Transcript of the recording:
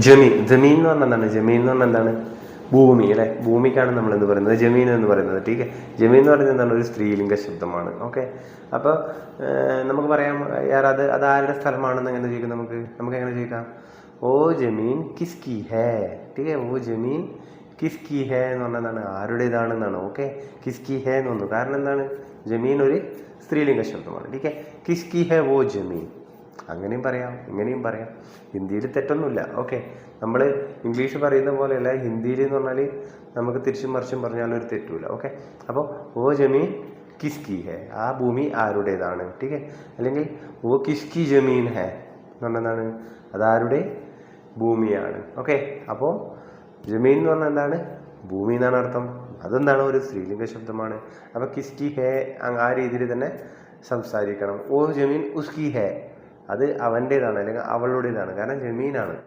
ജമീൻ. ജമീൻ എന്ന് പറഞ്ഞാൽ എന്താണ്? ജമീൻ എന്ന് പറഞ്ഞാൽ എന്താണ്? ഭൂമി അല്ലെ. ഭൂമിക്കാണ് നമ്മൾ എന്ത് പറയുന്നത്? ജമീൻ എന്ന് പറയുന്നത്. ടീക്കെ. ജമീൻ എന്ന് പറയുന്നത് എന്താണ്? ഒരു സ്ത്രീലിംഗ ശബ്ദമാണ്. ഓക്കെ. അപ്പോൾ നമുക്ക് പറയാം അത് ആരുടെ സ്ഥലമാണെന്ന് എങ്ങനെ ചോദിക്കാം? നമുക്ക് എങ്ങനെ ചോദിക്കാം? ഓ ജമീൻ കിസ്കി ഹേ. ടീക്കെ. ഓ ജമീൻ കിസ്കി ഹേ എന്ന് പറഞ്ഞാൽ എന്താണ്? ആരുടേതാണെന്നാണ്. ഓക്കെ. കിസ്കി ഹേ എന്ന് വന്നു. കാരണം എന്താണ്? ജമീൻ ഒരു സ്ത്രീലിംഗ ശബ്ദമാണ്. ടീക്കെ. കിസ്കി ഹേ വോ ജമീൻ. അങ്ങനെയും പറയാം, ഇങ്ങനെയും പറയാം. ഹിന്ദിയിൽ തെറ്റൊന്നുമില്ല. ഓക്കെ. നമ്മൾ ഇംഗ്ലീഷ് പറയുന്ന പോലെയല്ല ഹിന്ദിയിൽ എന്ന് പറഞ്ഞാൽ നമുക്ക് തിരിച്ചും മറിച്ചും പറഞ്ഞാലും ഒരു തെറ്റുമില്ല. ഓക്കെ. അപ്പോൾ ഓ ജമീൻ കിസ്കി ഹേ, ആ ഭൂമി ആരുടേതാണ്. ടീക്കെ. അല്ലെങ്കിൽ ഓ കിസ്കി ജമീൻ ഹേ എന്ന് പറഞ്ഞാൽ എന്താണ്? അതാരുടെ ഭൂമിയാണ്. ഓക്കെ. അപ്പോൾ ജമീൻ എന്ന് പറഞ്ഞാൽ എന്താണ്? ഭൂമി എന്നാണ് അർത്ഥം. അതെന്താണ്? ഒരു സ്ത്രീലിംഗ ശബ്ദമാണ്. അപ്പോൾ കിസ്കി ഹേ ആ രീതിയിൽ തന്നെ സംസാരിക്കണം. ഓ ജമീൻ ഉസ്കി ഹേ, അത് അവൻ്റേതാണ് അല്ലെങ്കിൽ അവളുടേതാണ്. കാരണം ജമീനാണ്.